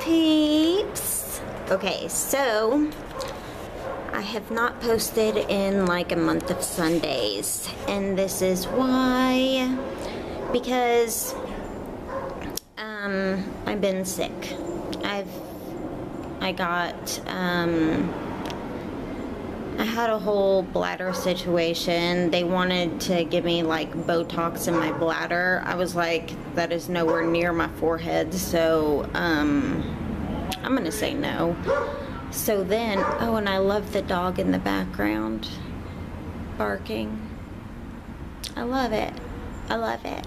peeps. Okay, so I have not posted in like a month of Sundays, and this is why. Because I've been sick. I had a whole bladder situation. They wanted to give me like Botox in my bladder. I was like, that is nowhere near my forehead, so I'm gonna say no. So then, oh, and I love the dog in the background barking. I love it. I love it.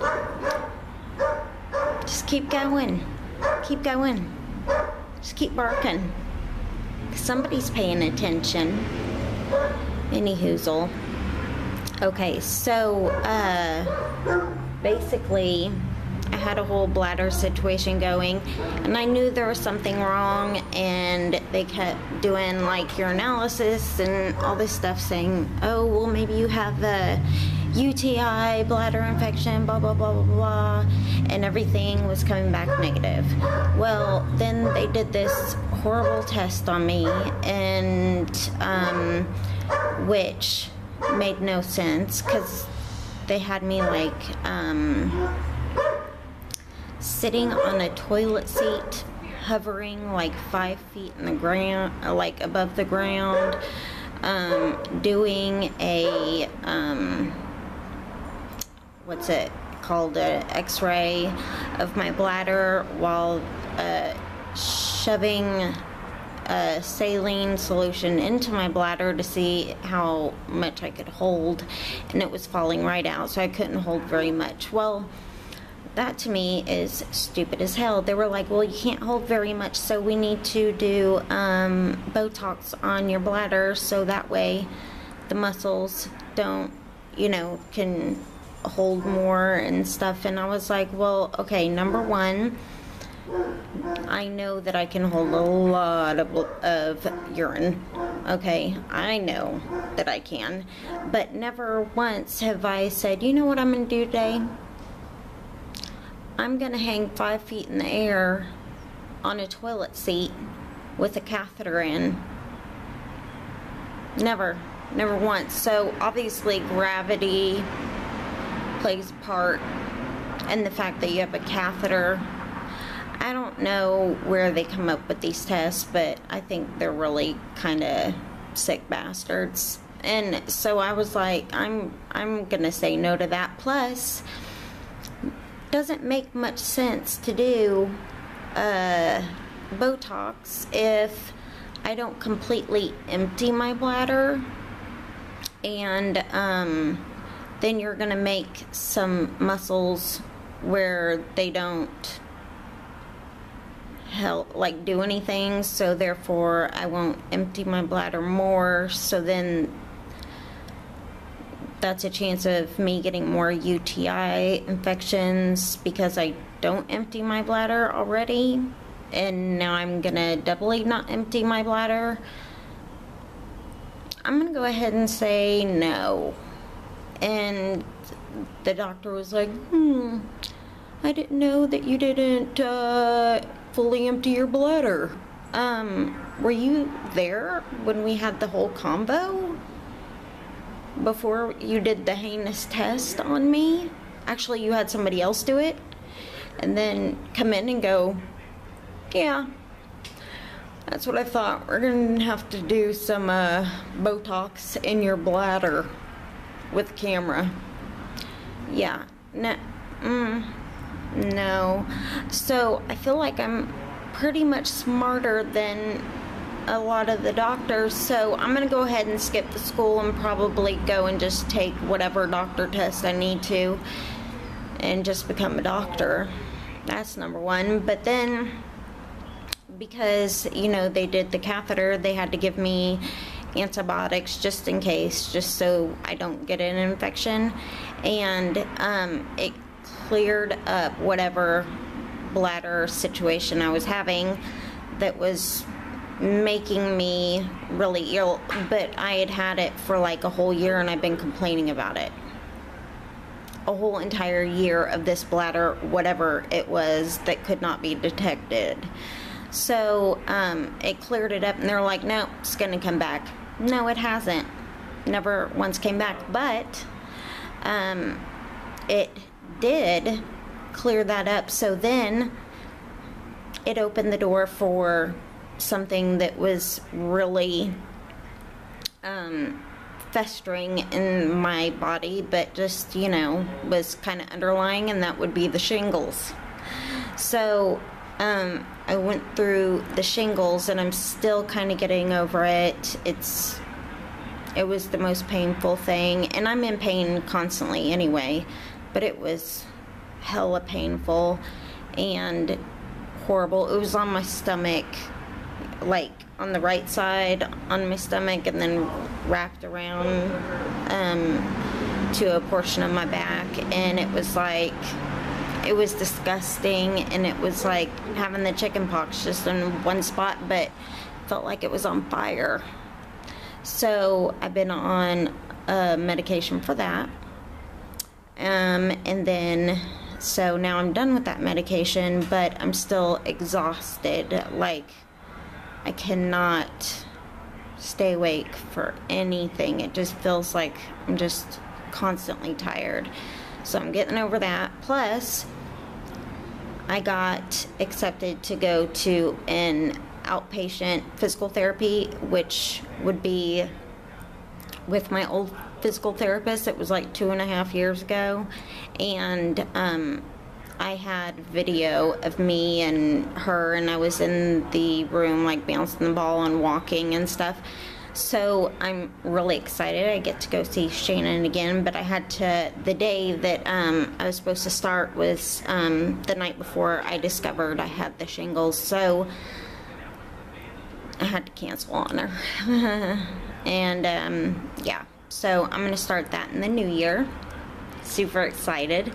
Just keep going. Keep going. Just keep barking. Somebody's paying attention. Any hoozle. Okay, so basically I had a whole bladder situation going, and I knew there was something wrong, and they kept doing like urinalysis and all this stuff saying, oh, well, maybe you have a UTI, bladder infection, blah, blah, blah, blah, blah, and everything was coming back negative. Well, then they did this horrible test on me, and which made no sense, because they had me like sitting on a toilet seat, hovering like 5 feet in the ground, like above the ground, doing a what's it called, an x-ray of my bladder while shoving a saline solution into my bladder to see how much I could hold, and it was falling right out, so I couldn't hold very much. Well, that to me is stupid as hell. They were like, well, you can't hold very much, so we need to do Botox on your bladder so that way the muscles don't, you know, can hold more and stuff. And I was like, well, okay, number one, I know that I can hold a lot of urine. Okay, I know that I can, but never once have I said, you know what I'm going to do today? I'm going to hang 5 feet in the air on a toilet seat with a catheter in. Never once. So obviously gravity plays a part, and the fact that you have a catheter. I don't know where they come up with these tests, but I think they're really kind of sick bastards. And so I was like, I'm gonna say no to that. Plus, doesn't make much sense to do Botox if I don't completely empty my bladder, and then you're gonna make some muscles where they don't help like do anything, so therefore I won't empty my bladder more, so then that's a chance of me getting more UTI infections because I don't empty my bladder already, and now I'm gonna doubly not empty my bladder. I'm gonna go ahead and say no. And the doctor was like, I didn't know that you didn't fully empty your bladder. Were you there when we had the whole convo? Before you did the heinous test on me? Actually, you had somebody else do it, and then come in and go, yeah, that's what I thought. We're gonna have to do some Botox in your bladder with a camera. Yeah, no. So I feel like I'm pretty much smarter than a lot of the doctors, so I'm gonna go ahead and skip the school and probably go and just take whatever doctor test I need to and just become a doctor. That's number one. But then, because, you know, they did the catheter, they had to give me antibiotics just in case, just so I don't get an infection, and it cleared up whatever bladder situation I was having that was making me really ill. But I had had it for like a whole year, and I've been complaining about it a whole entire year of this bladder, whatever it was that could not be detected. So it cleared it up, and they're like, no, it's going to come back. No, it hasn't. Never once came back. But it did clear that up. So then it opened the door for something that was really festering in my body, but just, you know, was kind of underlying, and that would be the shingles. So I went through the shingles, and I'm still kind of getting over it. It was the most painful thing, and I'm in pain constantly anyway, but it was hella painful and horrible. It was on my stomach, like on the right side on my stomach, and then wrapped around to a portion of my back, and it was like, it was disgusting, and it was like having the chicken pox just in one spot, but felt like it was on fire. So I've been on medication for that, and then so now I'm done with that medication, but I'm still exhausted. Like, I cannot stay awake for anything. It just feels like I'm just constantly tired. So I'm getting over that. Plus, I got accepted to go to an outpatient physical therapy, which would be with my old physical therapist. It was like 2.5 years ago, and I had video of me and her, and I was in the room like bouncing the ball and walking and stuff. So I'm really excited. I get to go see Shannon again, but I had to, the day that I was supposed to start was the night before I discovered I had the shingles, so I had to cancel on her. And yeah, so I'm going to start that in the new year. Super excited.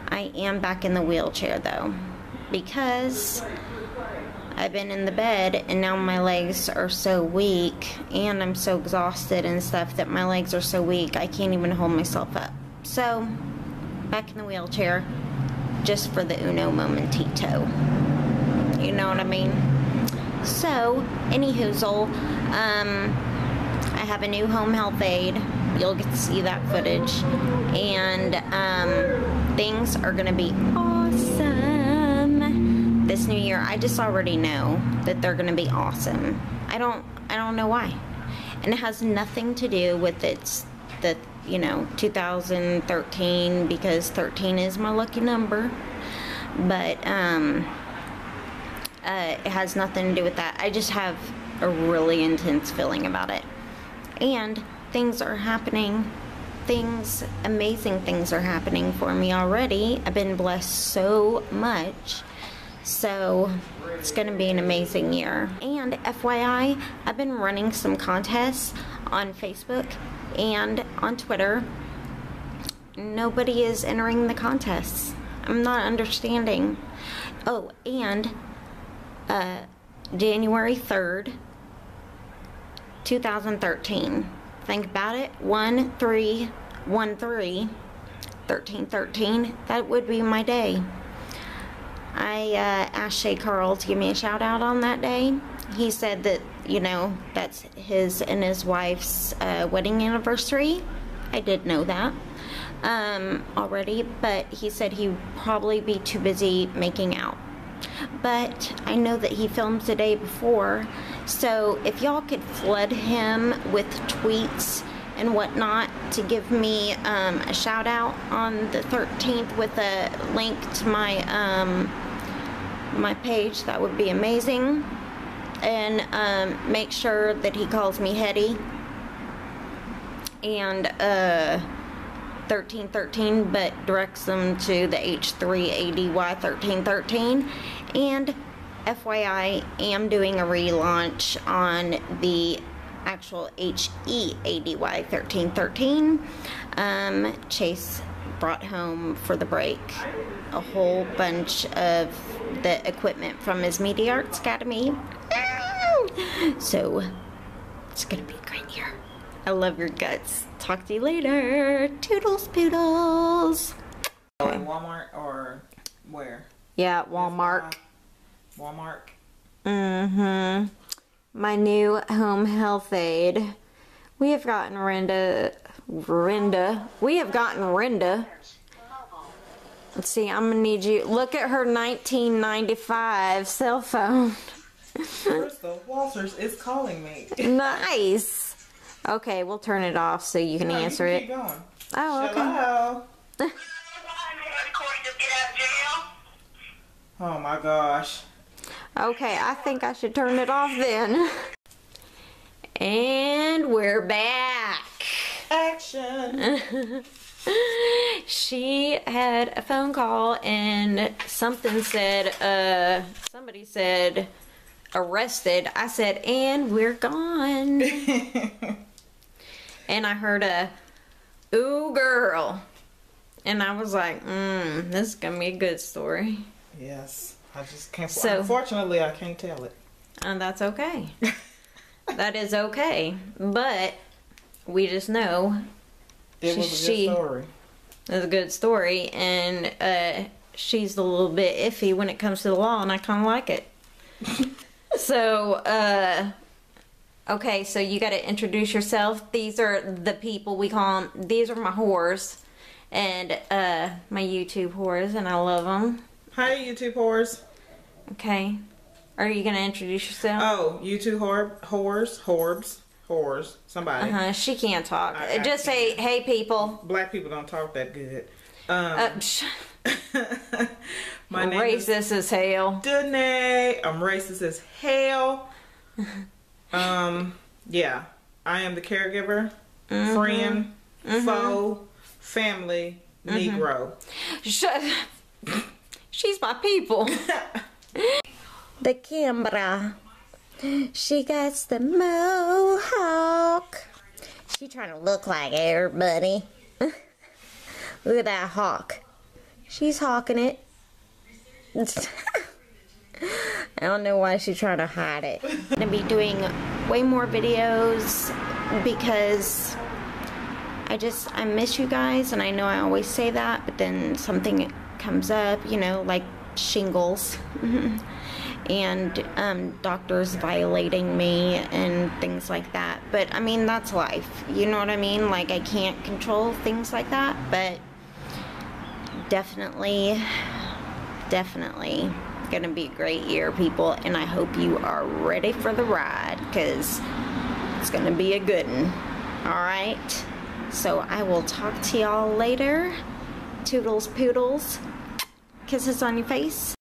I am back in the wheelchair though, because I've been in the bed, and now my legs are so weak, and I'm so exhausted and stuff that my legs are so weak I can't even hold myself up. So back in the wheelchair, just for the uno momentito, you know what I mean? So anywhoozle, I have a new home health aide. You'll get to see that footage, and things are gonna be awesome this new year. I just already know that they're gonna be awesome. I don't know why, and it has nothing to do with the 2013, because 13 is my lucky number, but it has nothing to do with that. I just have a really intense feeling about it, and things are happening. Amazing things are happening for me already. I've been blessed so much. So it's going to be an amazing year. And FYI, I've been running some contests on Facebook and on Twitter. Nobody is entering the contests. I'm not understanding. Oh, and January 3rd, 2013. Think about it. 1313. That would be my day. I asked Shay Carl to give me a shout out on that day. He said that, that's his and his wife's wedding anniversary. I did know that already, but he said he would probably be too busy making out. But I know that he films the day before, so if y'all could flood him with tweets and whatnot to give me a shout out on the 13th with a link to my my page, that would be amazing. And make sure that he calls me Hetty and 1313, but directs them to the H3ADY 1313. And FYI, am doing a relaunch on the actual HEADY 1313. Chase brought home for the break a whole bunch of the equipment from his Media Arts Academy. So it's gonna be a great year. I love your guts. Talk to you later. Toodles poodles. In Walmart or where? Yeah, Walmart. Walmart. Mm-hmm. My new home health aide. We have gotten We have gotten Renda. Let's see, I'm gonna need you. Look at her 1995 cell phone. Crystal Walters is calling me. Nice. Okay, we'll turn it off so you can answer it. Keep going. Oh, okay. Hello. Oh my gosh. Okay, I think I should turn it off then. And we're back. Action. She had a phone call and something said, somebody said arrested. I said, and we're gone. And I heard a, ooh girl. And I was like, this is gonna be a good story. Yes. I just can't. So, unfortunately, I can't tell it. And that's okay. That is okay. But we just know It was a good story. It was a good story, and she's a little bit iffy when it comes to the law, and I kind of like it. So, okay, so you got to introduce yourself. These are the people we call them. These are my whores, and my YouTube whores, and I love them. Hi, YouTube whores. Okay. Are you going to introduce yourself? Oh, YouTube whores, somebody. She can't talk. Just say, hey, people. Black people don't talk that good. My name racist as hell. Danae. I'm racist as hell. Yeah. I am the caregiver, friend, foe, family, Negro. She's my people. The camera. She got the mohawk. She trying to look like everybody. Look at that hawk. She's hawking it. I don't know why she's trying to hide it. I'm gonna be doing way more videos because I miss you guys, and I know I always say that, but then something comes up, you know, like shingles. And doctors violating me and things like that. But I mean, that's life, you know what I mean? Like, I can't control things like that, but definitely gonna be a great year, people, and I hope you are ready for the ride, because it's gonna be a good one. All right, so I will talk to y'all later. Toodles poodles, kisses on your face.